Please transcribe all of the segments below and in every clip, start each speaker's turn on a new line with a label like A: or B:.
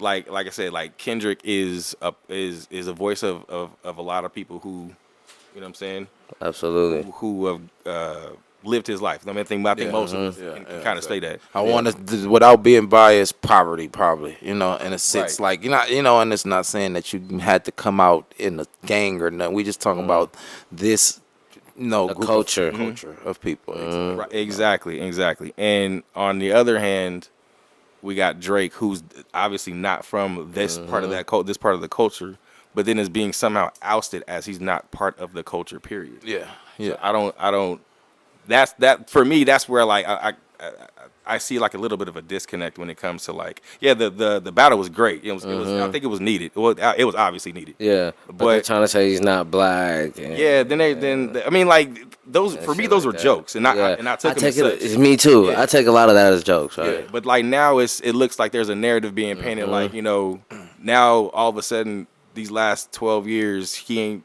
A: like I said, like Kendrick is a voice of a lot of people who, you know what I'm saying,
B: Absolutely.
A: who have lived his life. I think most of us can kind of say that.
C: I want to, without being biased, poverty probably, you know, in a sense,
A: Right.
C: like you know, and it's not saying that you had to come out in a gang or nothing. We just talking about this, you know,
B: The
C: group
B: culture.
C: culture of people.
A: Right, exactly. And on the other hand, we got Drake, who's obviously not from this part of this part of the culture, but then is being somehow ousted as he's not part of the culture. Period.
C: Yeah, yeah.
A: So I don't. That for me. That's where like I see like a little bit of a disconnect when it comes to like the battle was great. It was I think it was needed. It was obviously needed.
B: Yeah, but they're trying to say he's not black. And,
A: Yeah. Then I mean like those for me those were jokes and I took them as such.
B: It's me too.
A: Yeah.
B: I take a lot of that as jokes. Right.
A: Yeah, but like now it looks like there's a narrative being painted like, you know, now all of a sudden these last 12 years he ain't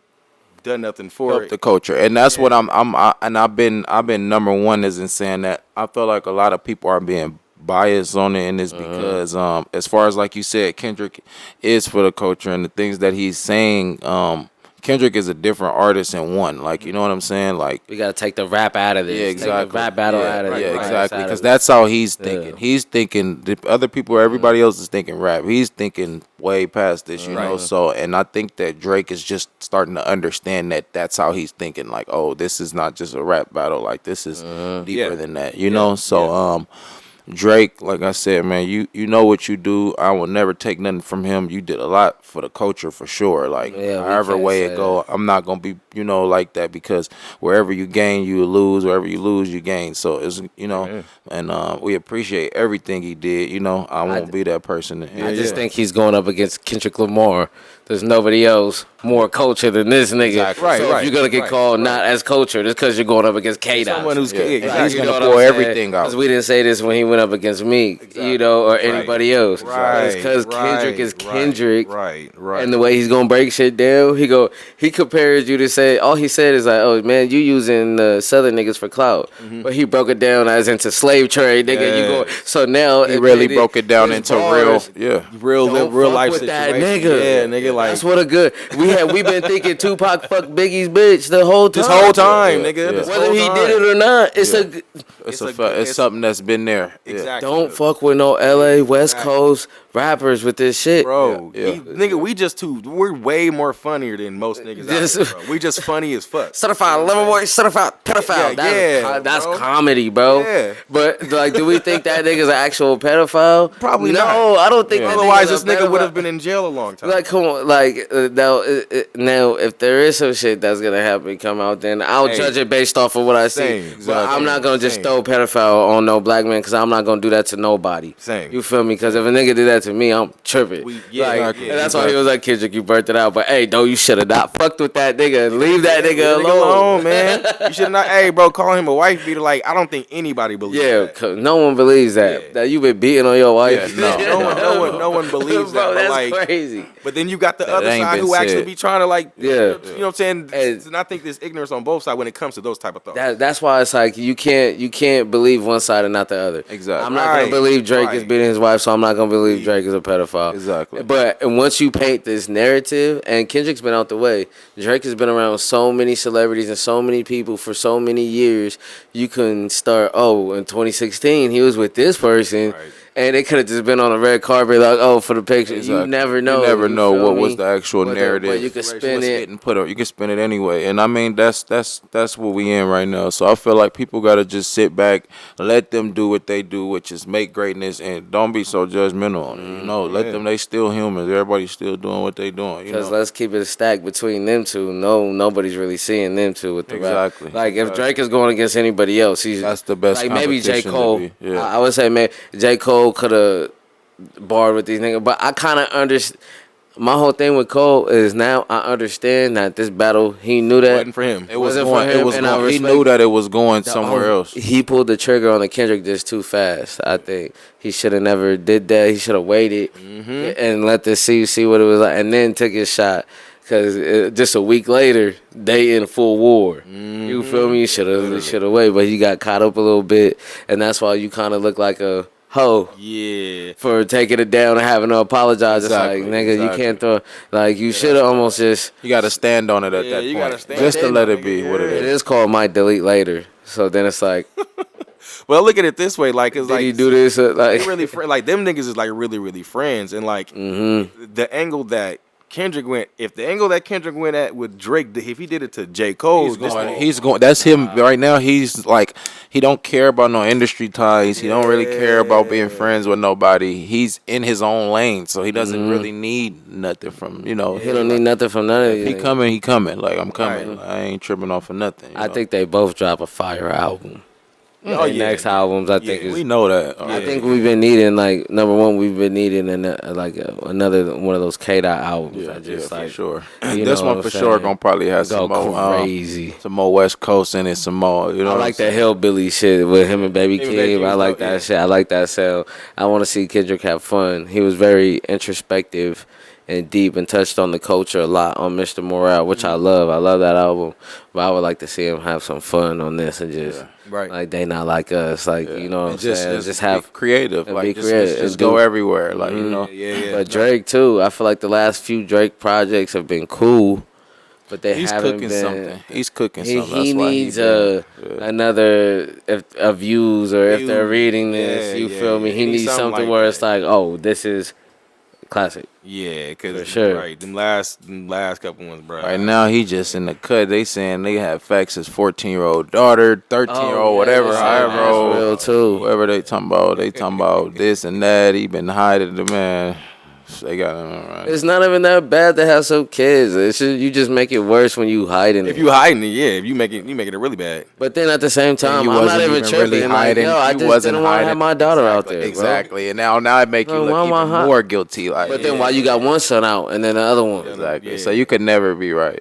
A: done nothing for
C: Help
A: it.
C: the culture, and that's what and I've been number one is in saying that I feel like a lot of people are being biased on it, and it's because as far as like you said, Kendrick is for the culture, and the things that he's saying, Kendrick is a different artist in one. Like, you know what I'm saying? Like,
B: We gotta take the rap out of this.
C: yeah, exactly.
B: Take the rap battle
C: yeah,
B: out of
C: yeah,
B: it.
C: exactly. Because that's how he's thinking.
B: Yeah.
C: He's thinking the other people, everybody else is thinking rap. He's thinking way past this, you know. So, and I think that Drake is just starting to understand that that's how he's thinking. Like, oh, this is not just a rap battle. Like, this is deeper than that, you know. So, Drake, like I said, man, you know what you do. I will never take nothing from him. You did a lot for the culture for sure. Like, however way it go, I'm not gonna be, you know, like that, because wherever you gain, you lose. Wherever you lose, you gain. So it's, you know, and we appreciate everything he did. You know, I won't be that person.
B: I just think he's going up against Kendrick Lamar. There's nobody else more culture than this nigga.
C: Exactly.
B: So if you're gonna get called not as cultured, it's because you're going up against K-Dot.
A: Someone who's
C: he's gonna pour everything out.
B: Because we didn't say this when he went up against me, you know, or anybody else. It's because Kendrick is Kendrick,
A: right.
B: and the way he's gonna break shit down, he compares you to say, all he said is like, oh man, you using Southern niggas for clout, but he broke it down as into slave trade, nigga. You go, so now
C: he really broke it down into real life
B: with that
C: situation.
B: nigga.
A: Yeah, nigga, like
B: That's what a good. We been thinking Tupac fucked Biggie's bitch the whole time.
A: this whole time, nigga. This
B: Whether
A: whole
B: he
A: time.
B: did it or not,
C: It's something that's been there.
A: Exactly.
B: don't fuck with no LA West Coast rappers with this shit,
A: Bro, nigga, we're way more funnier than most niggas out there, bro. We just funny as fuck.
B: Certified lover boy, certified pedophile. That's
A: bro.
B: comedy, bro.
A: Yeah.
B: But like, do we think that nigga's an actual pedophile?
A: Probably
B: no,
A: not.
B: I don't think. that
A: Otherwise,
B: nigga's
A: this
B: a
A: nigga would
B: pedophile.
A: have been in jail a long time.
B: Like, come on, like now, if there is some shit that's gonna happen come out, then I'll judge it based off of what I see. But I'm not gonna just throw pedophile on no black man, because I'm not gonna do that to nobody.
A: Same.
B: You feel me? Because if a nigga did that to me, I'm tripping. And that's why he was like, Kendrick, you burnt it out. But hey, though, you should have not fucked with that nigga and leave that nigga alone,
A: man. You should not. Hey, bro, calling him a wife beater. Like, I don't think anybody believes that.
B: Yeah, no one believes that. That you been beating on your wife.
A: No one believes
B: Bro,
A: that.
B: that's
A: like,
B: crazy.
A: But then you got the other side who actually be trying to like, you know what I'm saying? And I think there's ignorance on both sides when it comes to those type of thoughts.
B: That's why it's like you can't believe one side and not the other.
C: Exactly.
B: I'm not gonna believe Drake is beating his wife, so I'm not gonna believe Drake is a pedophile.
C: Exactly.
B: But once you paint this narrative, and Kendrick's been out the way, Drake has been around so many celebrities and so many people for so many years. You can start. Oh, in 2016, he was with this person. Right. And it could have just been on a red carpet, like, oh, for the picture. Exactly. You never know.
C: You never know what was the actual narrative.
B: But you can spin it
C: and put it. You can spin it anyway. And I mean, that's what we in right now. So I feel like people gotta just sit back, let them do what they do, which is make greatness, and don't be so judgmental on it. You know, let them. They still humans. Everybody's still doing what they doing.
B: Because let's keep it a stack between them two. No, nobody's really seeing them two with the rap. Like if Drake is going against anybody else,
C: that's the best.
B: Like maybe J. Cole.
C: Yeah.
B: I would say maybe J. Cole could have barred with these niggas, but I kind of understand. My whole thing with Cole is now I understand that this battle, he knew that
A: it wasn't for him.
C: It wasn't for him. He knew that it was going somewhere else.
B: He pulled the trigger on the Kendrick just too fast. I think he should have never did that. He should have waited and let the see what it was like, and then took his shot. Because just a week later, they in full war. You feel me? You should have waited, but he got caught up a little bit, and that's why you kind of look like a hoe.
A: Yeah.
B: For taking it down and having to apologize.
C: Exactly,
B: It's like, nigga,
C: exactly.
B: you can't throw. Like, you should have almost just.
C: You got to stand on it at
A: Yeah,
C: that
A: you
C: point,
A: gotta stand
C: just to
A: on
C: let
A: it,
C: it be
A: nigga,
C: what it
A: yeah.
B: It
C: is.
B: is called might delete later. So then it's like,
A: Well, look at it this way, like it's
B: did
A: like
B: he do this?
A: they
B: Like,
A: really like them niggas is like really really friends, and like the angle that Kendrick went, if the angle that Kendrick went at with Drake, if he did it to J. Cole,
C: He's going. That's him right now. He's like, he don't care about no industry ties. He don't really care about being friends with nobody. He's in his own lane, so he doesn't really need nothing from
B: he don't need nothing from none of
C: If
B: you.
C: he coming, he coming. Like, I'm coming.
A: Right.
C: I ain't tripping off of nothing. you
B: I
C: know?
B: think they both drop a fire album.
A: Oh,
B: Their
A: yeah.
B: next albums, I think,
C: we
B: is.
C: know that.
B: I think we've been needing, like, number one, we've been needing another one of those K-Dot albums. I just,
C: for
B: like,
C: sure.
B: you
C: This
B: know
C: one
B: what
C: for
B: I'm
C: sure
B: saying?
C: gonna probably have
B: Go
C: some more,
B: crazy.
C: some more West Coast in it, some more. You know,
B: I
C: what
B: like
C: I'm
B: that hillbilly shit with him and Baby
A: Him and Baby
B: Keem.
A: Keem
B: I
A: was
B: like
A: dope,
B: that
A: yeah.
B: shit. I like that sound. I want to see Kendrick have fun. He was very introspective and deep and touched on the culture a lot on Mr. Morale, which I love. I love that album. But I would like to see him have some fun on this and just
A: Right.
B: like they not like us. Like, you know what I'm
C: And
B: saying? Just have
C: be creative,
B: and
C: like
B: be
C: just,
B: creative
C: just
B: and
C: go
B: do-
C: everywhere, like you know.
A: Yeah.
B: But Drake too. I feel like the last few Drake projects have been cool, but they
C: He's
B: haven't
C: cooking
B: been.
C: something. He's cooking
B: He,
C: something.
B: he
C: That's why
B: needs
C: been-
B: another of views, or if they're
A: Views.
B: reading this,
A: Yeah,
B: you
A: yeah,
B: feel me?
A: yeah.
B: He needs something
A: like
B: where
A: that.
B: it's like, oh, this is classic.
A: Yeah, because
B: For sure.
A: right, them last couple ones, bro.
C: Right now, he just in the cut. They saying they have facts his 14-year-old daughter, 13-year-old, whatever,
B: they say
C: however
B: that's
C: old,
B: real too.
C: whoever they talking about. They talking about this and that. He been hiding the man. They got him right.
B: It's not even that bad to have some kids. It's just, you just make it worse when you hiding
A: If
B: it.
A: you hiding it, yeah. If you make it really bad.
B: But then at the same time,
C: you
B: I'm not
C: wasn't
B: even
C: even
B: tripping.
C: really
B: Like,
C: hiding.
B: yo, I
C: You
B: just
C: wasn't
B: didn't want to have
C: hiding.
B: my daughter out there, bro.
C: Exactly, and now it make you
B: Bro,
C: look
B: why am I
C: even
B: hot?
C: more guilty. Like,
B: But then why you got one son out and then the other one?
C: exactly.
A: Yeah.
C: So you could never be right.